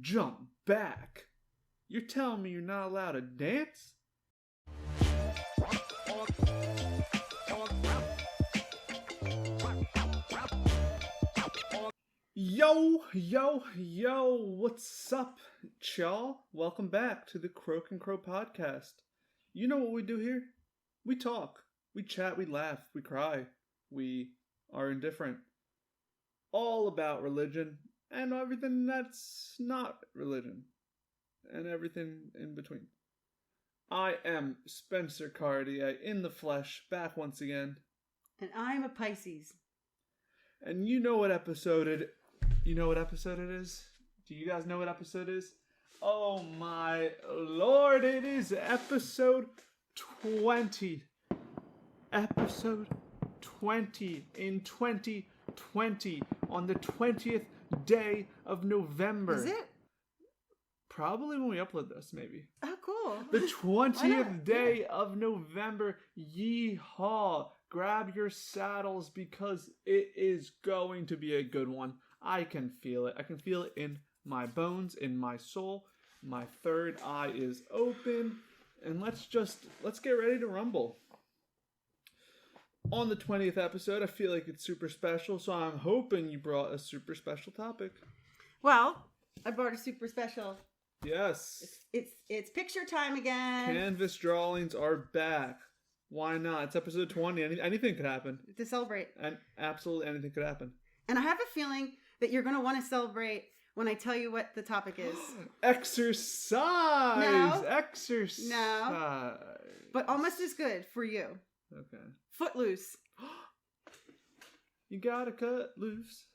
Jump back. You're telling me you're not allowed to dance? Yo, what's up, y'all? Welcome back to the Croak and Crow podcast. You know what we do here? We talk, we chat, we laugh, we cry, we are indifferent. All about religion and everything that's not religion and everything in between. I am Spencer Cartier in the flesh, back once again. And I'm a Pisces. And you know what episode it is? Do you guys know what episode it is? Oh my lord, it is episode 20. Episode 20 in 2020 on the 20th day of November. Is it? Probably when we upload this, maybe. Oh, cool. The 20th day of November. Yeehaw. Grab your saddles because it is going to be a good one. I can feel it. I can feel it in my bones, in my soul. My third eye is open. And let's get ready to rumble. On the 20th episode, I feel like it's super special, so I'm hoping you brought a super special topic. Well, I brought a super special. Yes. It's picture time again. Canvas drawings are back. Why not? It's episode 20. Anything could happen. To celebrate. And absolutely anything could happen. And I have a feeling that you're going to want to celebrate when I tell you what the topic is. Exercise! No. Exercise! No. But almost as good for you. Okay. Footloose. You gotta cut loose.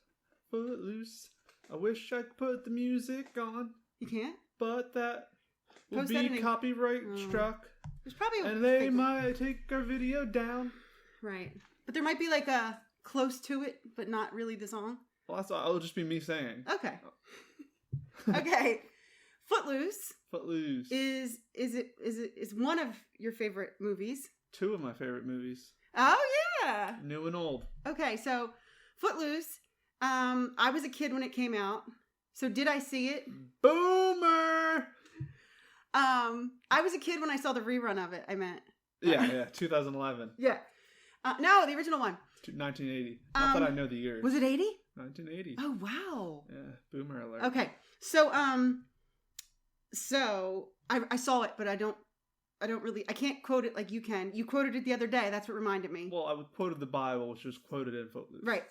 Footloose. I wish I could put the music on. You can't? But that will Post be that copyright struck. There's probably and they might take our video down. Right. But there might be like a close to it, but not really the song. Well, that's all. It'll just be me saying. Okay. Okay. Footloose. Footloose. Is one of your favorite movies. Two of my favorite movies. Oh yeah. New and old. Okay, so Footloose. I was a kid when it came out. So did I see it? Boomer. I was a kid when I saw the rerun of it. I meant. Yeah, 2011. Yeah. No, the original one. 1980. Not that I know the year. Was it 80? 1980. Oh wow. Yeah, boomer alert. Okay, so I saw it, but I can't quote it like you can. You quoted it the other day. That's what reminded me. Well, I quoted the Bible, which was quoted in Footloose. Right.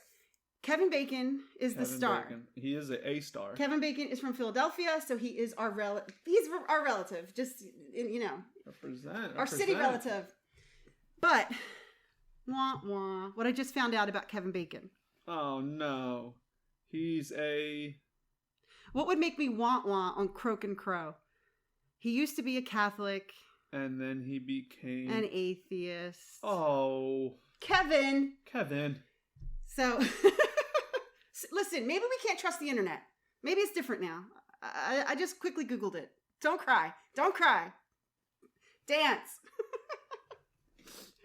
Kevin Bacon is the star. Bacon. He is a star. Kevin Bacon is from Philadelphia, so he is our relative. He's our relative, just represent our city relative. But what I just found out about Kevin Bacon. Oh no, he's a. What would make me want on Croak and Crow? He used to be a Catholic. And then he became an atheist. Oh, Kevin. So, listen, maybe we can't trust the internet. Maybe it's different now. I just quickly Googled it. Don't cry. Dance.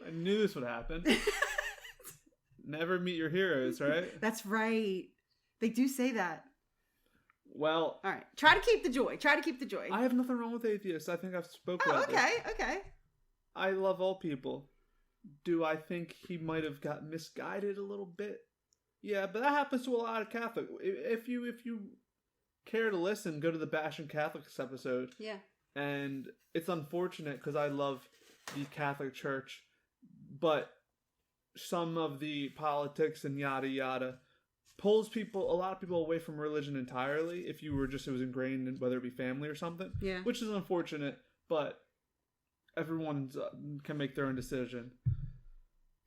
I knew this would happen. Never meet your heroes, right? That's right. They do say that. Well, all right. Try to keep the joy. I have nothing wrong with atheists. I think I've spoken about this. Okay. I love all people. Do I think he might have got misguided a little bit? Yeah, but that happens to a lot of Catholics. If you care to listen, go to the Bashing Catholics episode. Yeah. And it's unfortunate because I love the Catholic Church, but some of the politics and yada yada pulls a lot of people away from religion entirely. If it was ingrained in whether it be family or something. Yeah. Which is unfortunate, but everyone can make their own decision.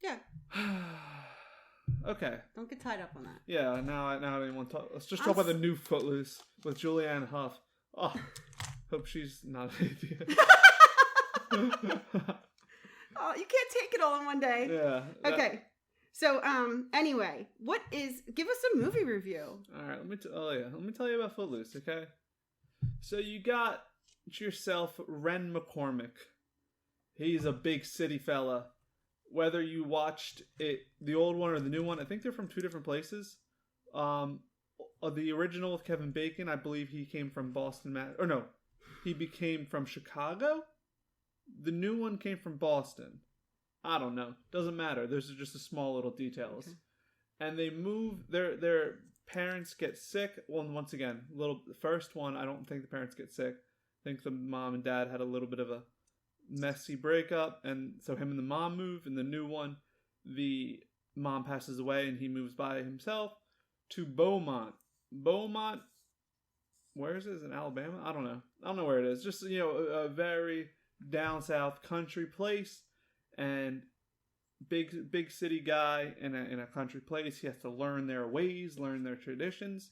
Yeah. Okay. Don't get tied up on that. Yeah, now I don't even want to talk. Let's just talk about the new Footloose with Julianne Hough. Oh, hope she's not an atheist. Oh, you can't take it all in one day. Yeah. Okay. So, anyway, give us a movie review. All right, let me tell you about Footloose, okay? So you got yourself Ren McCormick. He's a big city fella. Whether you watched it, the old one or the new one, I think they're from two different places. the original of Kevin Bacon, I believe he came from Boston, he became from Chicago. The new one came from Boston. I don't know. Doesn't matter. Those are just the small little details. Okay. And they move. Their parents get sick. Well, once again, the first one, I don't think the parents get sick. I think the mom and dad had a little bit of a messy breakup, and so him and the mom move. In the new one, the mom passes away, and he moves by himself to Beaumont. Beaumont, where is it? Is it in Alabama? I don't know where it is. Just, a very down south country place, and big city guy in a country place. He has to learn their ways, learn their traditions.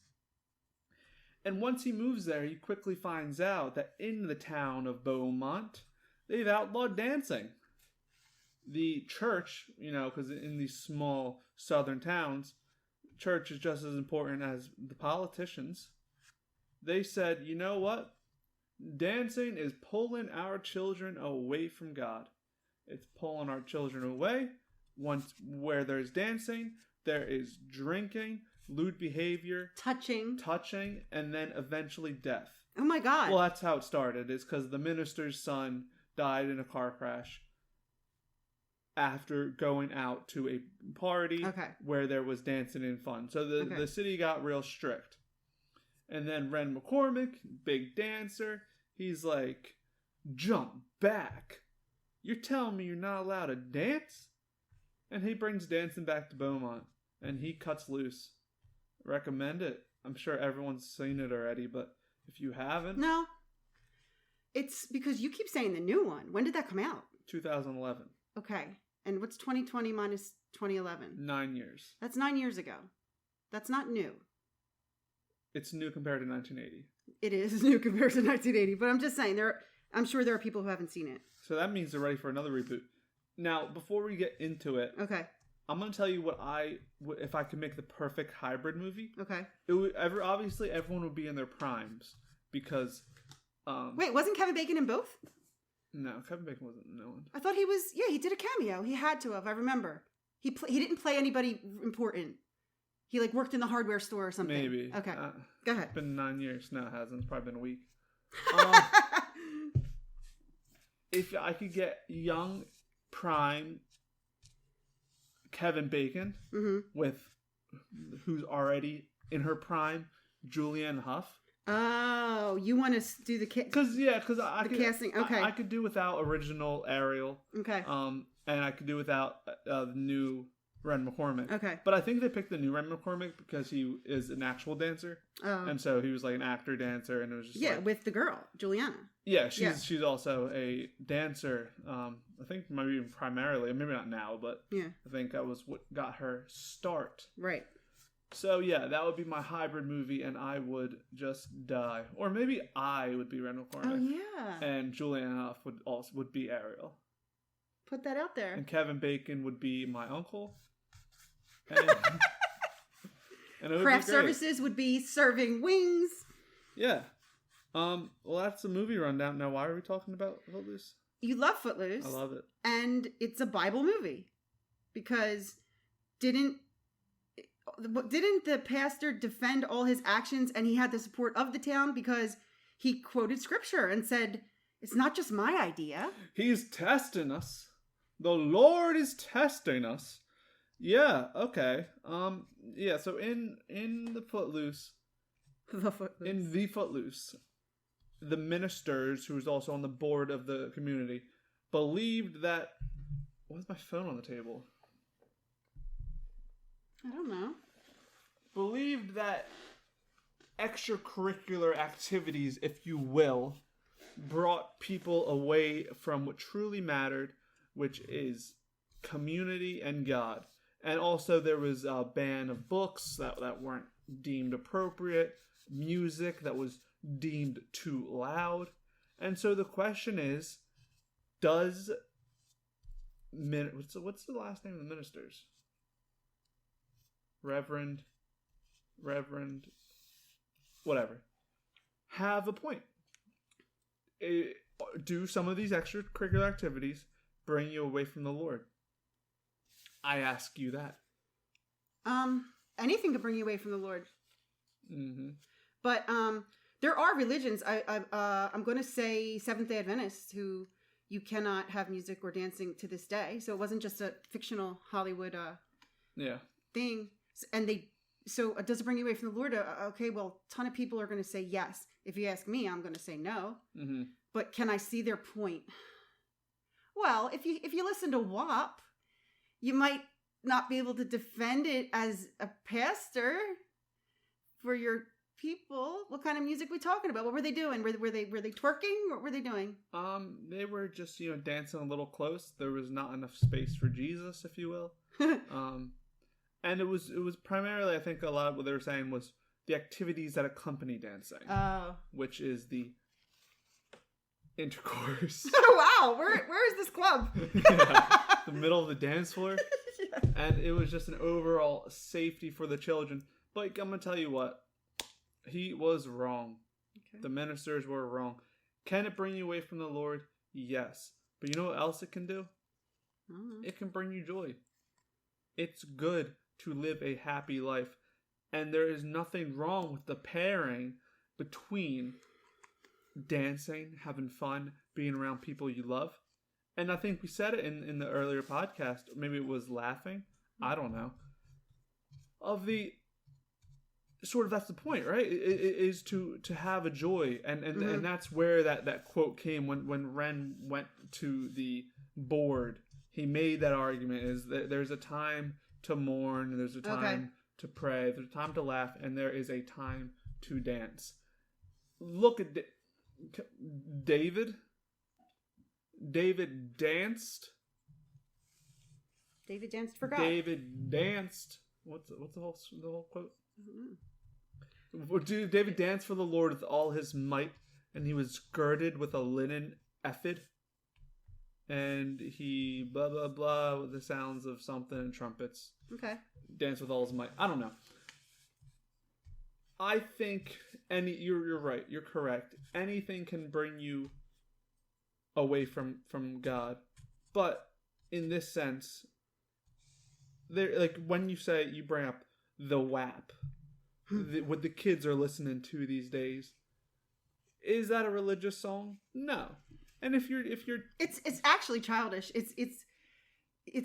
And once he moves there, he quickly finds out that in the town of Beaumont, they've outlawed dancing. The church, because in these small southern towns, church is just as important as the politicians. They said, you know what? Dancing is pulling our children away from God. It's pulling our children away. Where there's dancing, there is drinking, lewd behavior, touching, and then eventually death. Oh my God. Well, that's how it started. It's because the minister's son died in a car crash after going out to a party where there was dancing and fun. So the city got real strict. And then Ren McCormick, big dancer, he's like, jump back. You're telling me you're not allowed to dance? And he brings dancing back to Beaumont. And he cuts loose. Recommend it. I'm sure everyone's seen it already, but if you haven't... No. It's because you keep saying the new one. When did that come out? 2011. Okay. And what's 2020 minus 2011? 9 years. That's 9 years ago. That's not new. It's new compared to 1980. It is new compared to 1980, but I'm just saying, I'm sure there are people who haven't seen it. So that means they're ready for another reboot. Now, before we get into it, I'm going to tell you if I could make the perfect hybrid movie. Okay. Obviously, everyone would be in their primes because... Wait, wasn't Kevin Bacon in both? No, Kevin Bacon wasn't in that one. I thought he was... Yeah, he did a cameo. He had to have. I remember. He didn't play anybody important. He worked in the hardware store or something. Maybe. Okay. Go ahead. It's been 9 years. No, it hasn't. It's probably been a week. If I could get young, prime Kevin Bacon with who's already in her prime, Julianne Hough. Oh, you want to do the casting? Okay. I could do without original Ariel. Okay. And I could do without the new Ren McCormick. Okay. But I think they picked the new Ren McCormick because he is an actual dancer. Oh. And so he was like an actor dancer, and it was just with the girl, Juliana. Yeah, she's also a dancer. I think maybe primarily, maybe not now, but I think that was what got her start. Right. So yeah, that would be my hybrid movie, and I would just die. Or maybe I would be Ren McCormick. Oh yeah. And Julianne Hough would be Ariel. Put that out there. And Kevin Bacon would be my uncle. And Craft Services would be serving wings. Yeah. Well, that's the movie rundown. Now, why are we talking about Footloose? You love Footloose. I love it. And it's a Bible movie. Because didn't the pastor defend all his actions, and he had the support of the town because he quoted scripture and said, it's not just my idea. He's testing us. The Lord is testing us. Yeah, okay. Yeah, so in the Footloose, the ministers, who was also on the board of the community, believed that... Why's my phone on the table? I don't know. Believed that extracurricular activities, if you will, brought people away from what truly mattered, which is community and God. And also there was a ban of books that weren't deemed appropriate, music that was deemed too loud. And so the question is, what's the last name of the ministers? Reverend, whatever, have a point. Do some of these extracurricular activities bring you away from the Lord? I ask you that. Anything could bring you away from the Lord. Mm-hmm. But there are religions. I'm going to say Seventh-day Adventists who you cannot have music or dancing to this day. So it wasn't just a fictional Hollywood thing. And does it bring you away from the Lord? Okay, well, a ton of people are going to say yes. If you ask me, I'm going to say no. Mm-hmm. But can I see their point? Well, if you listen to WAP, you might not be able to defend it as a pastor for your people. What kind of music we talking about? What were they doing? Were they twerking? What were they doing? They were just dancing a little close. There was not enough space for Jesus, if you will. And it was primarily, I think, a lot of what they were saying was the activities that accompany dancing, which is the intercourse. Oh wow, where is this club? The middle of the dance floor. Yeah. And it was just an overall safety for the children. But I'm gonna tell you what, he was wrong. Okay. The ministers were wrong. Can it bring you away from the Lord? Yes. But you know what else it can do? It can bring you joy. It's good to live a happy life. And there is nothing wrong with the pairing between dancing, having fun, being around people you love. And I think we said it in the earlier podcast. Maybe it was laughing. I don't know. Of the sort of, that's the point, right? It is to have a joy. And that's where that quote came when Ren went to the board. He made that argument is that there's a time to mourn, there's a time to pray, there's a time to laugh, and there is a time to dance. Look at David. David danced. David danced for God. David danced. What's the whole quote? David danced for the Lord with all his might, and he was girded with a linen ephod. And he blah blah blah with the sounds of something and trumpets. Okay. Dance with all his might. I don't know. I think you're right. You're correct. Anything can bring you away from God, but in this sense, there, like when you bring up the WAP, what the kids are listening to these days, is that a religious song? No. And if you're it's actually childish. It's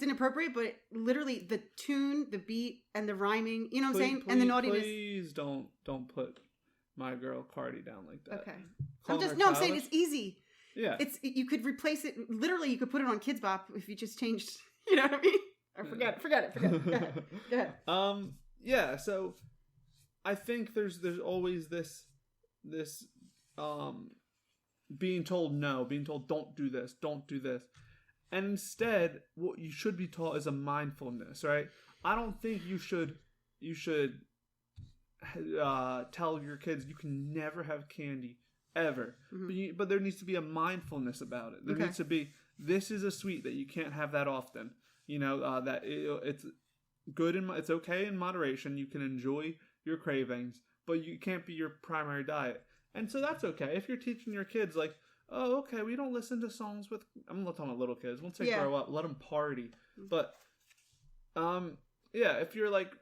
inappropriate, but literally the tune, the beat, and the rhyming, you know what I'm saying? And the naughtiness. Please don't put my girl Cardi down like that. Okay. I'm saying it's easy. Yeah. You could replace it, literally you could put it on Kids Bop if you just changed, you know what I mean? Or forget it. Go ahead. Yeah, so I think there's always this being told no, being told don't do this. And instead, what you should be taught is a mindfulness, right? I don't think you should tell your kids you can never have candy ever. Mm-hmm. But there needs to be a mindfulness about it. There needs to be, this is a sweet that you can't have that often. That it's good and it's okay in moderation. You can enjoy your cravings, but you can't be your primary diet. And so that's okay. If you're teaching your kids, like, oh, okay, we don't listen to songs with, I'm not talking about little kids. Once they grow up, let them party. But, if you're like,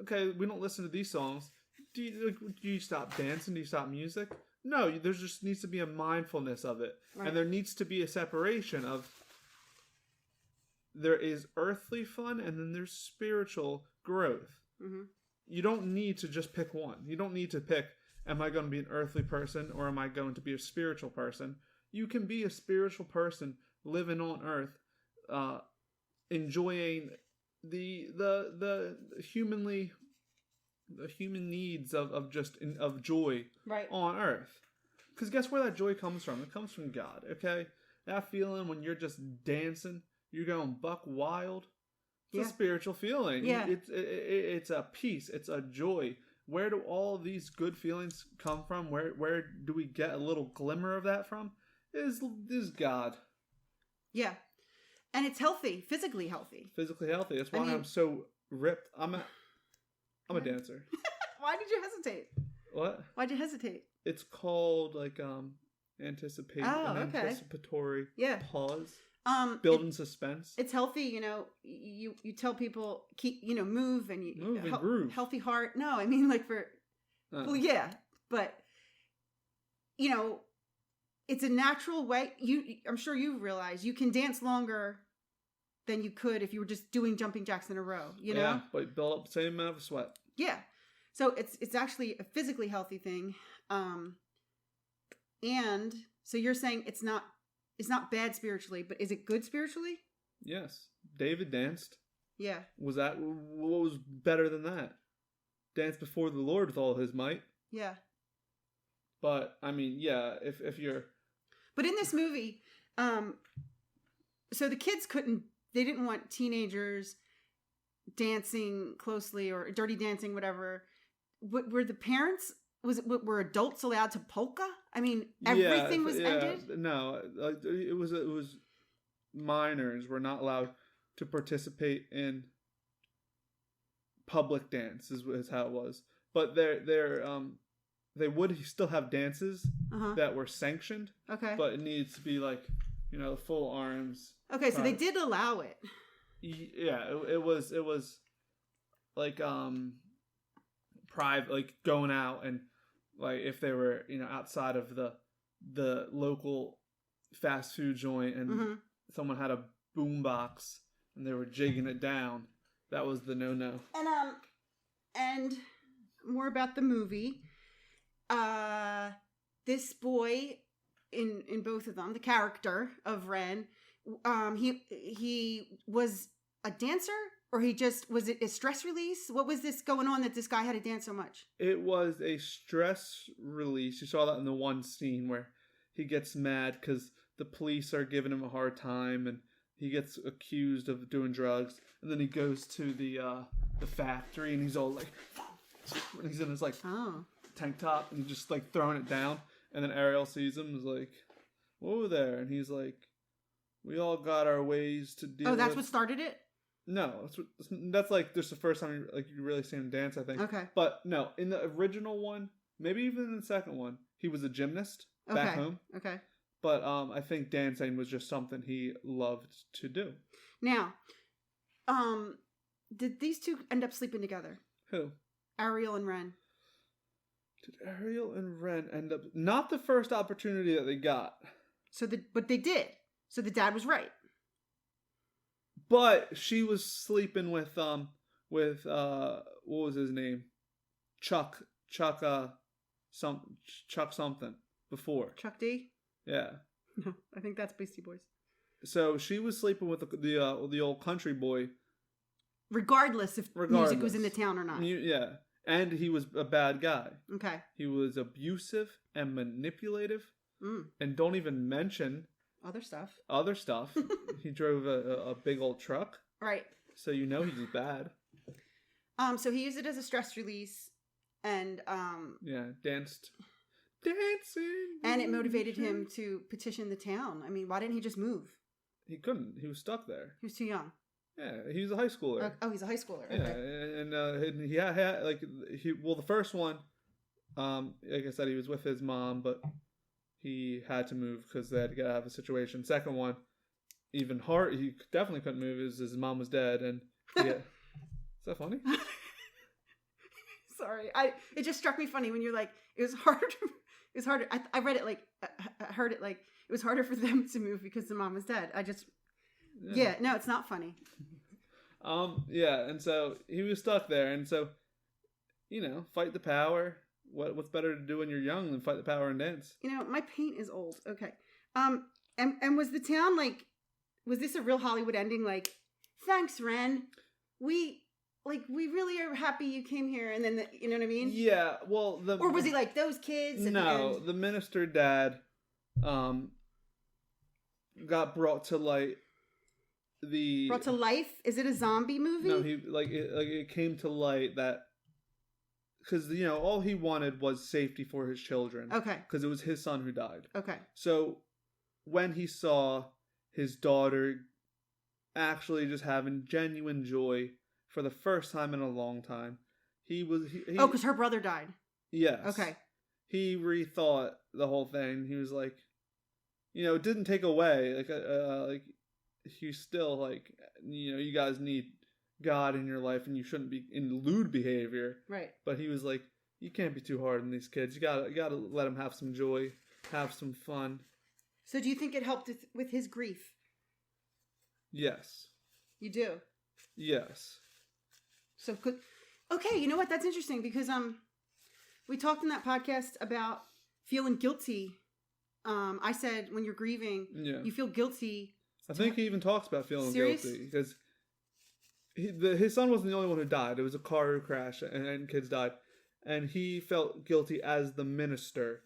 okay, we don't listen to these songs, do you stop dancing? Do you stop music? No, there just needs to be a mindfulness of it. Right. And there needs to be a separation of, there is earthly fun and then there's spiritual growth. Mm-hmm. You don't need to just pick one. You don't need to pick, am I going to be an earthly person or am I going to be a spiritual person? You can be a spiritual person living on earth, enjoying the human needs of joy on earth. Because guess where that joy comes from? It comes from God, okay? That feeling when you're just dancing, you're going buck wild. It's a spiritual feeling. Yeah. It's a peace. It's a joy. Where do all these good feelings come from? Where do we get a little glimmer of that from? Is God. Yeah. And it's healthy, physically healthy. Physically healthy. That's why I'm so ripped. I'm a dancer. Why did you hesitate? What? Why'd you hesitate? It's called anticipatory pause. Building suspense. It's healthy, you tell people keep, move and move and groove. Healthy heart. No, I mean like for Well, yeah, but you know, it's a natural way. I'm sure you realize you can dance longer than you could if you were just doing jumping jacks in a row. You know, yeah, but you build up the same amount of sweat. Yeah, so it's actually a physically healthy thing, and so you're saying it's not bad spiritually, but is it good spiritually? Yes, David danced. Yeah. What was better than that? Dance before the Lord with all his might. Yeah. But I mean, yeah, if you're. But in this movie, so the kids they didn't want teenagers dancing closely or dirty dancing, whatever. Were the parents, were adults allowed to polka? I mean, everything was ended? No, it was minors were not allowed to participate in public dance is how it was. But they would still have dances that were sanctioned. Okay. But it needs to be like, full arms. Okay, so they did allow it. Yeah, it was like private, like going out, and like if they were outside of the local fast food joint and someone had a boom box and they were jigging it down, that was the no. And more about the movie. This boy in both of them, the character of Ren, he was a dancer, or was it a stress release? What was this going on that this guy had to dance so much? It was a stress release. You saw that in the one scene where he gets mad because the police are giving him a hard time, and he gets accused of doing drugs, and then he goes to the factory, and he's all like, and he's in his like tank top, and he's just like throwing it down, and then Ariel sees him and is like, whoa there, and he's like, we all got our ways to deal with. Oh, that's what started it? No, that's like just the first time you really see him dance, I think. Okay. But no, in the original one, maybe even in the second one, he was a gymnast back home. Okay. But I think dancing was just something he loved to do. Now, did these two end up sleeping together? Who? Ariel and Ren. Did Ariel and Ren end up? Not the first opportunity that they got. But they did. So the dad was right. But she was sleeping with what was his name? Chuck something before. Chuck D? Yeah. No, I think that's Beastie Boys. So she was sleeping with the old country boy. Regardless if music was in the town or not. Yeah. And he was a bad guy. Okay. He was abusive and manipulative. And don't even mention other stuff. He drove a big old truck. Right. So he was bad. So he used it as a stress release, and dancing. And it motivated him to petition the town. I mean, why didn't he just move? He couldn't. He was stuck there. He was too young. Yeah, he was a high schooler. Oh, he's a high schooler. Yeah, okay. and the first one, like I said, he was with his mom, but he had to move because they had to get out of a situation. Second one, even hard. He definitely couldn't move. His mom was dead, and is that funny? Sorry, it just struck me funny when you're like, it was harder. It was harder. I read it like, I heard it like it was harder for them to move because the mom was dead. No, it's not funny. And so he was stuck there, and so, fight the power. What's better to do when you're young than fight the power and dance? My paint is old. Okay. And was the town was this a real Hollywood ending? Like, thanks, Ren. We really are happy you came here, and then you know what I mean? Yeah. Well, or was he like those kids? No, the minister dad, got brought to light. Brought to life? Is it a zombie movie? No, it came to light that because all he wanted was safety for his children. Okay. Because it was his son who died. Okay. So when he saw his daughter actually just having genuine joy for the first time in a long time, because her brother died. Yes. Okay. He rethought the whole thing. He was like, it didn't take away he's still like, you guys need God in your life and you shouldn't be in lewd behavior. Right. But he was like, you can't be too hard on these kids. You gotta let them have some joy, have some fun. So do you think it helped with his grief? Yes. You do? Yes. So okay, you know what? That's interesting because we talked in that podcast about feeling guilty. I said when you're grieving, you feel guilty. I think he even talks about feeling guilty because his son wasn't the only one who died. It was a car crash and kids died, and he felt guilty as the minister.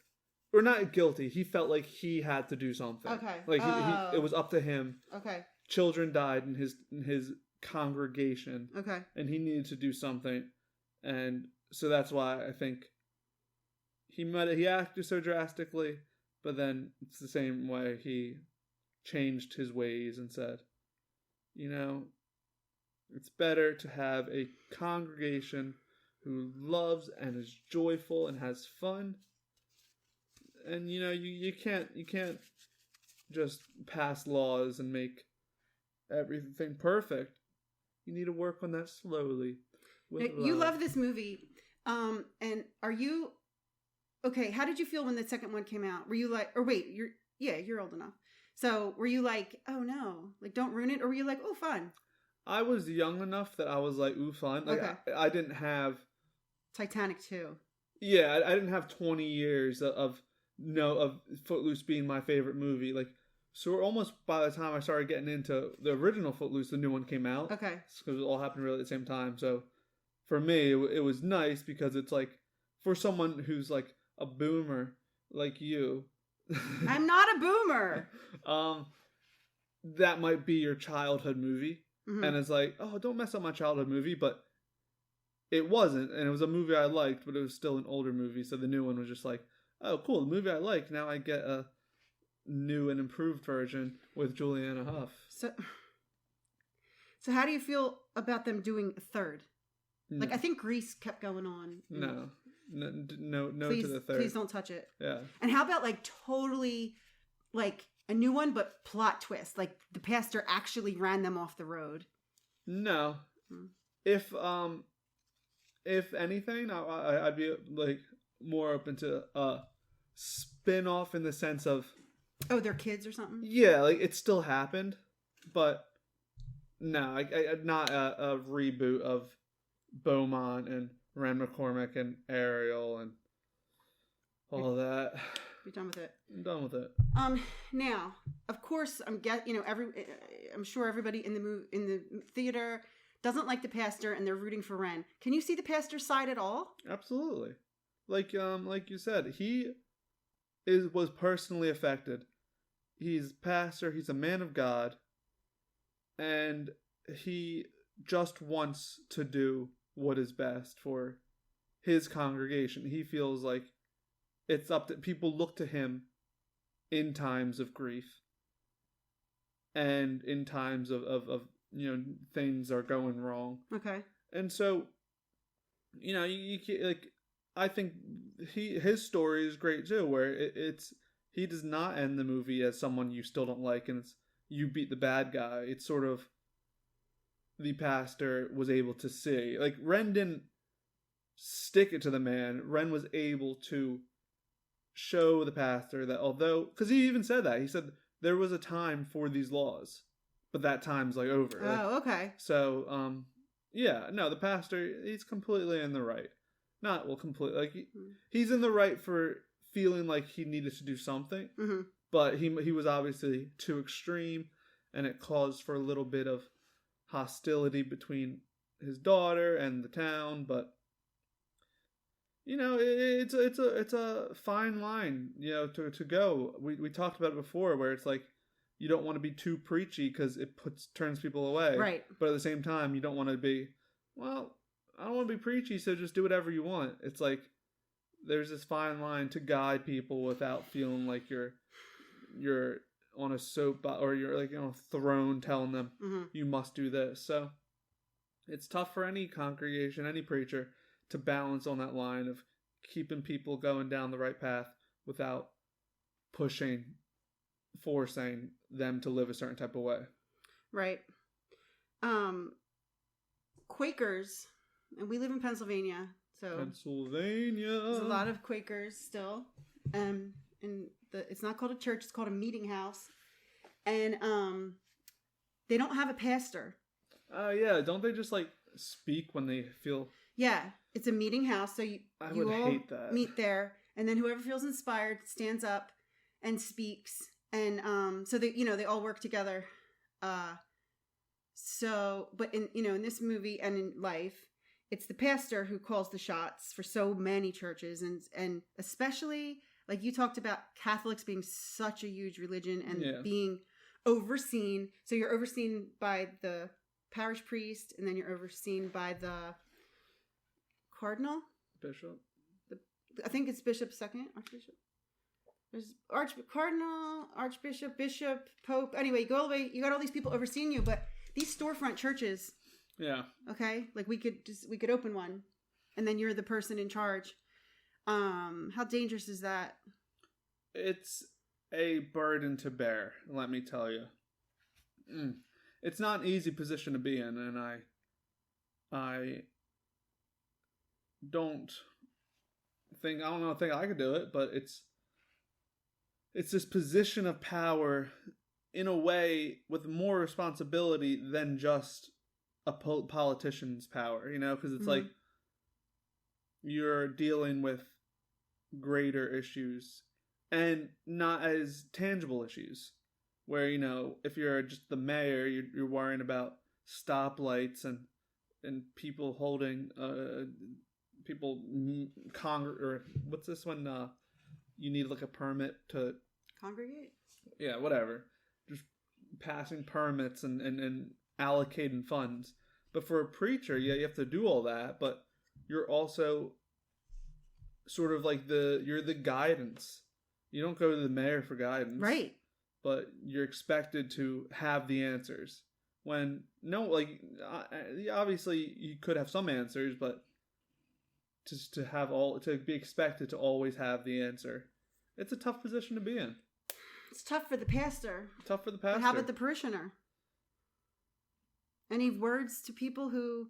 Or not guilty. He felt like he had to do something. Okay. Like it was up to him. Okay. Children died in his congregation. Okay. And he needed to do something, and so that's why I think he acted so drastically. But then it's the same way he changed his ways and said, it's better to have a congregation who loves and is joyful and has fun. And you can't just pass laws and make everything perfect. You need to work on that slowly. You love this movie, and are you okay? How did you feel when the second one came out? Were you like, or wait, you're old enough. So were you like, oh no, like don't ruin it, or were you like, oh fun? I was young enough that I was like, ooh, fun. Like I didn't have Titanic 2. Yeah, I didn't have 20 years of Footloose being my favorite movie. Like, so we're almost by the time I started getting into the original Footloose, the new one came out. Okay. Because it all happened really at the same time. So for me, it was nice because it's like, for someone who's like a boomer like you. I'm not a boomer. That might be your childhood movie. Mm-hmm. And it's like, oh, don't mess up my childhood movie. But it wasn't. And it was a movie I liked, but it was still an older movie. So the new one was just like, oh, cool, the movie I like. Now I get a new and improved version with Juliana Hough. So how do you feel about them doing a third? No. Like, I think Grease kept going on. No, please, to the third. Please don't touch it. Yeah. And how about, like, totally, like, a new one, but plot twist? Like, the pastor actually ran them off the road. No. If anything, I'd be, like, more open to a spin-off in the sense of... Oh, they're kids or something? Yeah, like, it still happened, but no, not a reboot of Beaumont and Ren McCormick and Ariel and all that. You're done with it? I'm done with it. Now, of course, I'm sure everybody in the theater doesn't like the pastor and they're rooting for Ren. Can you see the pastor's side at all? Absolutely. Like you said, he was personally affected. He's pastor, he's a man of God, and he just wants to do what is best for his congregation. He feels like it's up to people look to him in times of grief and in times of things are going wrong. Okay. And so, you like, I think his story is great too, where he does not end the movie as someone you still don't like and it's you beat the bad guy. It's sort of the pastor was able to see. Like, Ren didn't stick it to the man. Ren was able to show the pastor that although... Because he even said that. He said there was a time for these laws, but that time's, like, over. Oh, okay. So, the pastor, he's completely in the right. Not, well, completely. Like, he's in the right for feeling like he needed to do something, but he was obviously too extreme, and it caused for a little bit of hostility between his daughter and the town. But it's a fine line to go. We talked about it before, where it's like you don't want to be too preachy because it turns people away, right? But at the same time, you don't want to be, well, I don't want to be preachy, so just do whatever you want. It's like there's this fine line to guide people without feeling like you're on a soapbox or you're like on a throne telling them you must do this. So it's tough for any congregation, any preacher, to balance on that line of keeping people going down the right path without forcing them to live a certain type of way. Right. Quakers, and we live in Pennsylvania. So Pennsylvania. there's a lot of Quakers still. It's not called a church, it's called a meeting house. And they don't have a pastor. Yeah, don't they just like speak when they feel? Yeah, it's a meeting house, so you would all hate that. meet there, and then whoever feels inspired stands up and speaks, and so they all work together. But in this movie and in life, it's the pastor who calls the shots for so many churches, and especially like you talked about Catholics being such a huge religion and being overseen. So you're overseen by the parish priest, and then you're overseen by the cardinal, bishop. I think it's bishop second, archbishop. There's cardinal, archbishop, bishop, pope. Anyway, you go all the way. You got all these people overseeing you, but these storefront churches. Yeah. Okay, like we could open one, and then you're the person in charge. How dangerous is that? It's a burden to bear. Let me tell you. It's not an easy position to be in, and I don't think I could do it, but it's this position of power in a way with more responsibility than just a politician's power, because it's like you're dealing with greater issues and not as tangible issues where, if you're just the mayor, you're worrying about stoplights and people holding or what's this one? You need like a permit to congregate. Yeah, whatever. Just passing permits and allocating funds. But for a preacher, you have to do all that. But you're also sort of like you're the guidance. You don't go to the mayor for guidance, right? But you're expected to have the answers. When obviously you could have some answers, but just to be expected to always have the answer, it's a tough position to be in. It's tough for the pastor. But how about the parishioner? Any words to people who?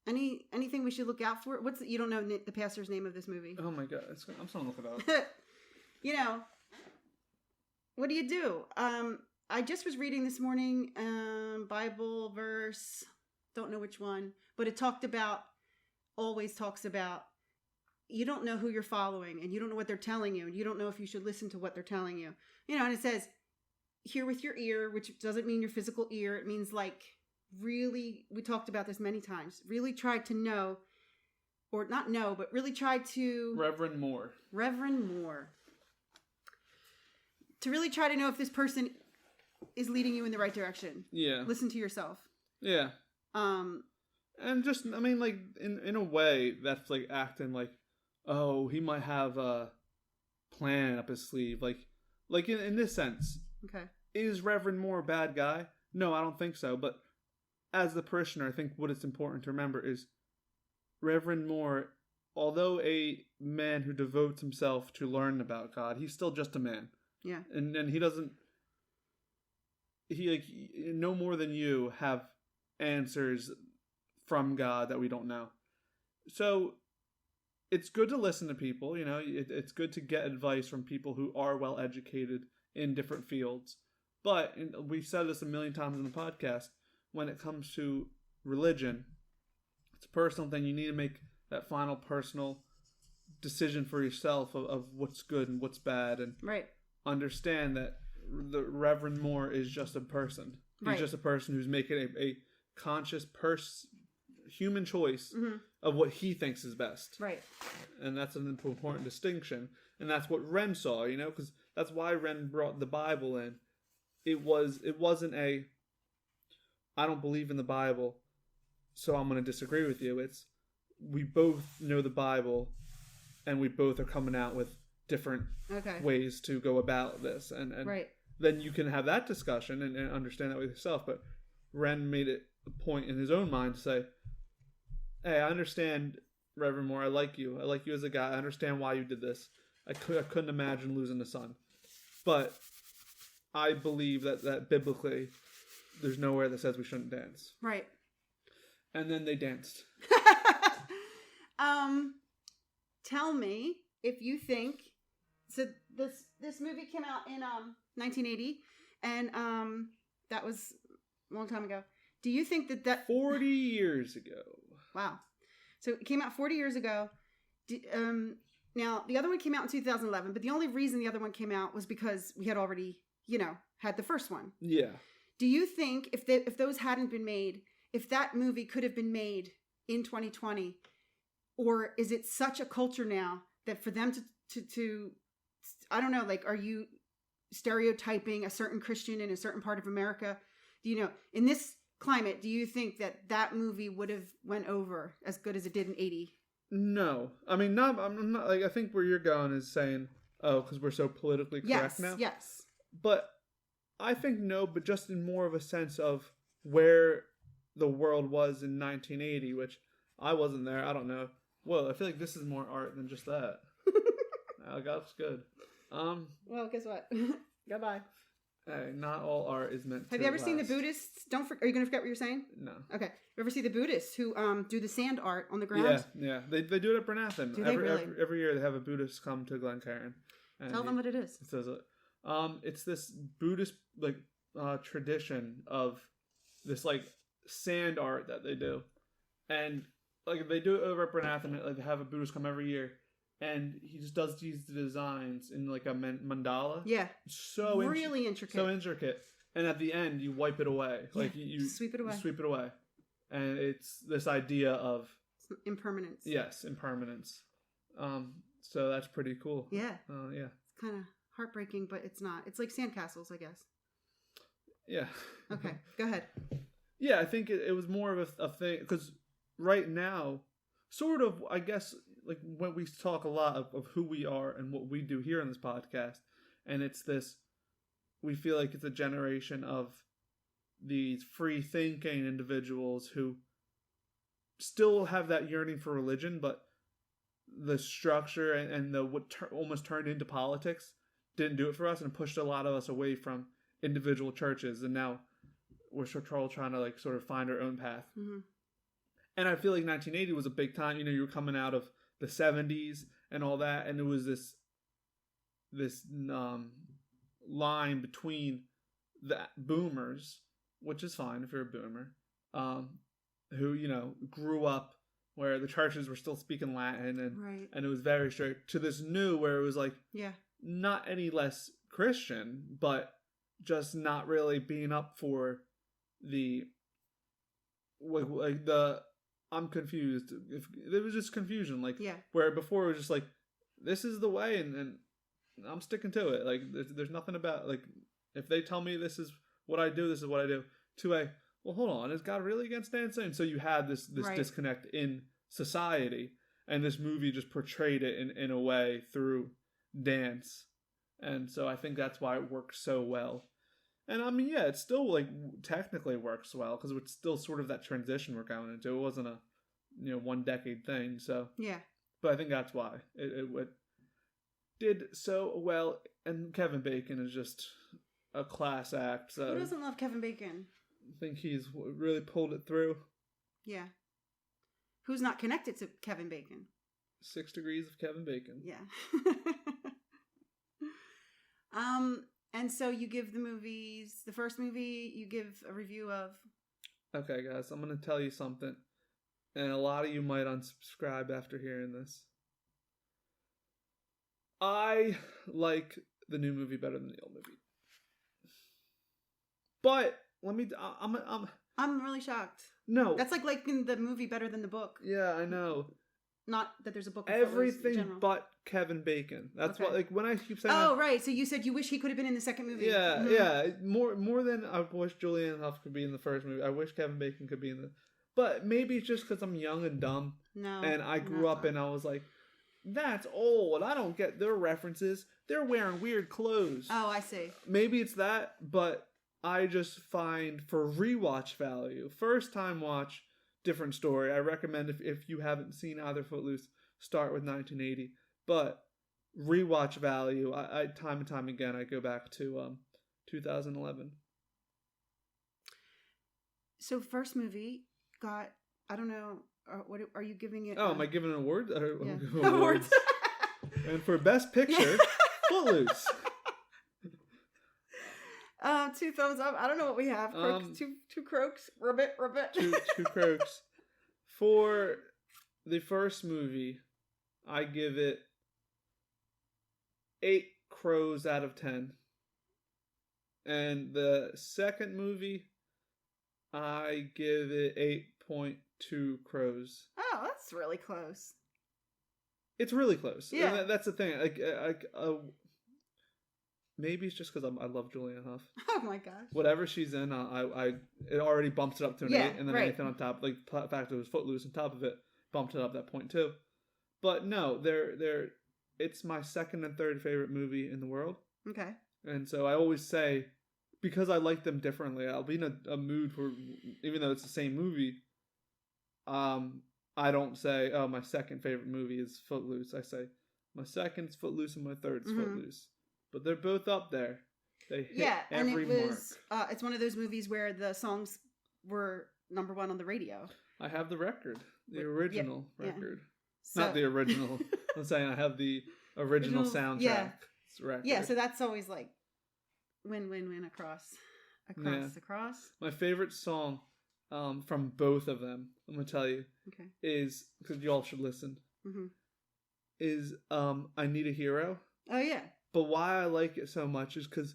Anything we should look out for? You don't know the pastor's name of this movie? Oh my god, I'm just gonna look it up. What do you do? I just was reading this morning, Bible verse, don't know which one, but it always talks about, you don't know who you're following, and you don't know what they're telling you, and you don't know if you should listen to what they're telling you. And it says, hear with your ear, which doesn't mean your physical ear. It means like, really, we talked about this many times, really try to know, or not know, but really try to... Reverend Moore. To really try to know if this person is leading you in the right direction. Yeah. Listen to yourself. Yeah. And just, like, in a way, that's like acting like, oh, he might have a plan up his sleeve. Like in this sense. Okay. Is Reverend Moore a bad guy? No, I don't think so. But as the parishioner, I think what it's important to remember is Reverend Moore, although a man who devotes himself to learn about God, he's still just a man. Yeah. And he doesn't... He, no more than you, have answers from God that we don't know. So it's good to listen to people, it's good to get advice from people who are well educated in different fields. But we've said this a million times in the podcast, when it comes to religion, it's a personal thing. You need to make that final personal decision for yourself of what's good and what's bad, and understand that the Reverend Moore is just a person. He's just a person who's making a conscious human choice of what he thinks is best. Right. And that's an important distinction. And that's what Ren saw, because that's why Ren brought the Bible in. It wasn't I don't believe in the Bible, so I'm going to disagree with you. It's, we both know the Bible, and we both are coming out with different ways to go about this. And then you can have that discussion and understand that with yourself. But Ren made it a point in his own mind to say, hey, I understand, Reverend Moore, I like you. I like you as a guy. I understand why you did this. I couldn't imagine losing a son. But I believe that biblically, there's nowhere that says we shouldn't dance. Right. And then they danced. Tell me if you think so. This movie came out in 1980, and that was a long time ago. Do you think that 40 years ago? Wow. So it came out 40 years ago. Now the other one came out in 2011, but the only reason the other one came out was because we had already, had the first one. Yeah. Do you think if those hadn't been made, if that movie could have been made in 2020, or is it such a culture now that for them to I don't know, like, are you stereotyping a certain Christian in a certain part of America? In this climate, do you think that movie would have went over as good as it did in 80? No. I mean, I'm not, like, I think where you're going is saying, oh, because we're so politically correct now. Yes. But I think no, but just in more of a sense of where the world was in 1980, which I wasn't there. I don't know. Well, I feel like this is more art than just that. That's good. Well, guess what? Goodbye. Hey, not all art is meant to Have you ever seen the last. Buddhists? Are you going to forget what you're saying? No. Okay. You ever see the Buddhists who do the sand art on the ground? Yeah. They do it at Bernathen. Do they really? Every year they have a Buddhist come to Glencairn. Tell them what it is. It says it. It's this Buddhist tradition of this like sand art that they do, and like they do it over at Bernathen. Like they have a Buddhist come every year, and he just does these designs in like a mandala. Yeah, so really intricate. So intricate, and at the end you wipe it away. Yeah. Like you sweep it away. You sweep it away, and it's this idea of impermanence. Yes, impermanence. So that's pretty cool. Yeah. Yeah. It's kind of heartbreaking, but it's not. It's like sandcastles, I guess. Yeah. Okay, go ahead. Yeah, I think it was more of a thing, because right now, sort of, I guess, like when we talk a lot of who we are and what we do here on this podcast, and it's this, we feel like it's a generation of these free-thinking individuals who still have that yearning for religion, but the structure and the almost turned into politics didn't do it for us, and pushed a lot of us away from individual churches, and now we're all trying to like sort of find our own path. Mm-hmm. And I feel like 1980 was a big time. You were coming out of the 70s and all that, and it was this line between the boomers, which is fine if you're a boomer, who grew up where the churches were still speaking Latin and it was very strict, to this new where it was like not any less Christian, but just not really being up for the I'm confused. If there was just confusion, where before it was just like, this is the way, and I'm sticking to it. Like there's nothing about like, if they tell me this is what I do, this is what I do. Well, hold on, is God really against dancing? And so you had this disconnect in society, and this movie just portrayed it in a way through dance, and so I think that's why it works so well. And I mean, yeah, it still like technically works well because it's still sort of that transition we're going into. It wasn't a 1 decade thing, so yeah. But I think that's why it did so well. And Kevin Bacon is just a class act. So who doesn't love Kevin Bacon? I think he's really pulled it through. Yeah. Who's not connected to Kevin Bacon? 6 Degrees of Kevin Bacon. Yeah. And so you give the first movie, you give a review of. Okay, guys, I'm going to tell you something. And a lot of you might unsubscribe after hearing this. I like the new movie better than the old movie. But I'm really shocked. No. That's like liking the movie better than the book. Yeah, I know. Not that there's a book of everything but Kevin Bacon. That's okay. What, like, when I keep saying right. So you said you wish he could have been in the second movie. Yeah, mm-hmm. Yeah. More than I wish Julianne Hough could be in the first movie. I wish Kevin Bacon could be in the... But maybe it's just because I'm young and dumb. No. And I grew up and I was like, that's old. I don't get their references. They're wearing weird clothes. Oh, I see. Maybe it's that, but I just find for rewatch value, first time watch, different story. I recommend if you haven't seen either Footloose, start with 1980. But rewatch value, I time and time again, I go back to 2011. So first movie got, I don't know what are you giving it? Oh, am I giving an award? Yeah. Awards. And for Best Picture, Footloose. 2 thumbs up. I don't know what we have. Two croaks. Ribbit. Two croaks. For the first movie, I give it 8 crows out of 10. And the second movie, I give it 8.2 crows. Oh, that's really close. It's really close. Yeah. And that's the thing. Maybe it's just because I love Julianne Hough. Oh my gosh. Whatever she's in, it already bumps it up to an 8, and then right. anything on top, like the fact that it was Footloose on top of it, bumped it up that point too. But no, it's my second and third favorite movie in the world. Okay. And so I always say, because I like them differently, I'll be in a mood for, even though it's the same movie, I don't say, oh, my second favorite movie is Footloose. I say, my second's Footloose and my third's Footloose. But they're both up there. They hit every mark. It's one of those movies where the songs were number 1 on the radio. I have the record. The original record. So, not the original. I'm saying I have the original soundtrack record. Yeah, so that's always like win across. My favorite song from both of them, I'm going to tell you, is, because you all should listen, is I Need a Hero. Oh, yeah. But why I like it so much is because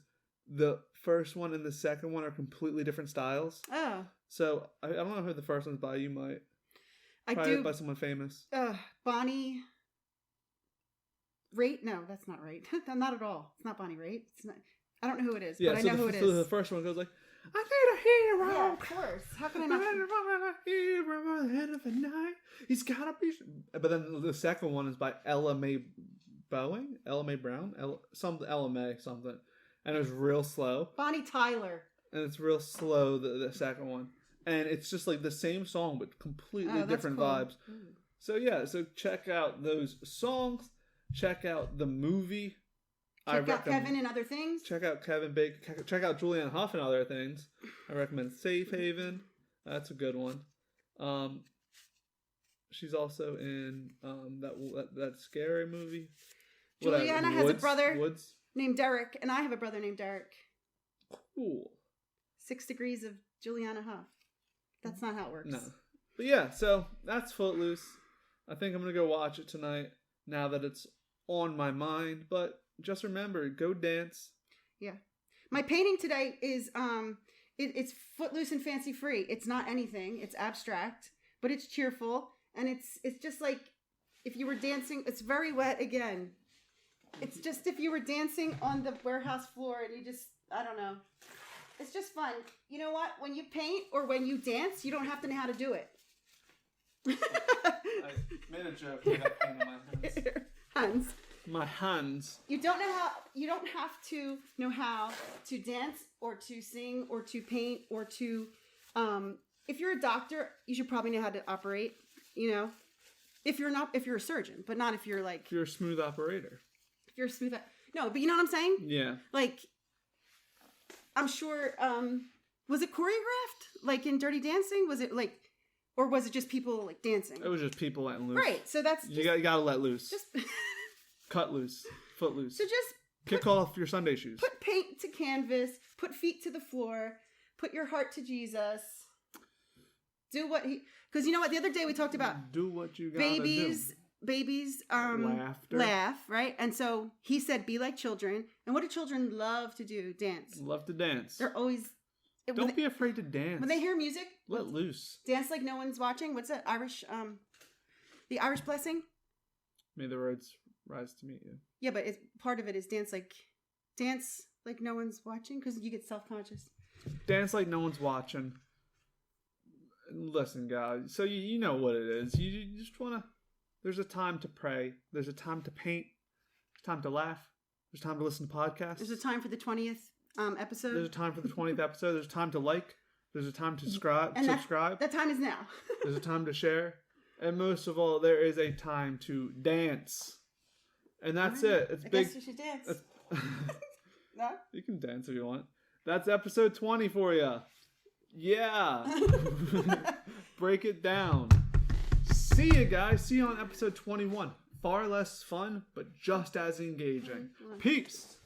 the first one and the second one are completely different styles. Oh. So I don't know who the first one's by. You might. Probably by someone famous. Bonnie Raitt? No, that's not right. Not at all. It's not Bonnie Raitt. It's not. I don't know who it is, but I know who it is. So the first one goes like, I need a hero. Yeah, of course. How can I not? A hero at the end of the night. He's gotta be. But then the second one is by Ella Mae Brown, something, and it was real slow. Bonnie Tyler. And it's real slow, the second one, and it's just like the same song but completely different vibes. So check out those songs. Check out the movie. Check out Kevin and Other Things. Check out Kevin Bacon. Check out Julianne Hough and Other Things. I recommend Safe Haven. That's a good one. She's also in that scary movie. Juliana has a brother named Derek, and I have a brother named Derek. Cool. 6 Degrees of Juliana Hough. That's not how it works. No. But yeah, so that's Footloose. I think I'm going to go watch it tonight now that it's on my mind. But just remember, go dance. Yeah. My painting today is it's Footloose and fancy free. It's not anything. It's abstract, but it's cheerful. And it's just like if you were dancing. It's very wet again. It's just if you were dancing on the warehouse floor and you just, I don't know. It's just fun. You know what? When you paint or when you dance, you don't have to know how to do it. I made a joke with that paint on my hands. Hands. My hands. You don't have to know how to dance or to sing or to paint or to, if you're a doctor, you should probably know how to operate, you know? If you're a surgeon, but not if you're like... If you're a smooth operator. If you're a smooth... No, but you know what I'm saying? Yeah. Like, I'm sure, was it choreographed? Like in Dirty Dancing? Was it like... Or was it just people like dancing? It was just people letting loose. Right, so that's... You gotta let loose. Just... Cut loose. Foot loose. So just... Kick off your Sunday shoes. Put paint to canvas. Put feet to the floor. Put your heart to Jesus. Do what he... Because you know what? The other day we talked about... Do what you gotta do. Babies Laughter. Laugh, right? And so he said, be like children. And what do children love to do? Dance. Love to dance. They're always... Don't be afraid to dance. When they hear music... Let loose. Dance like no one's watching. What's that? Irish... the Irish blessing? May the roads rise to meet you. Yeah, but part of it is dance like no one's watching because you get self-conscious. Dance like no one's watching. Listen, guys. So you know what it is. You just want to... There's a time to pray. There's a time to paint. There's time to laugh. There's time to listen to podcasts. There's a time for the 20th episode. There's a time for the 20th episode. There's a time to like. There's a time to subscribe. That time is now. There's a time to share. And most of all, there is a time to dance. And that's it. It's I big. guess you should dance. No? You can dance if you want. That's episode 20 for you. Yeah. Break it down. See you guys. See you on episode 21. Far less fun, but just as engaging. Peace.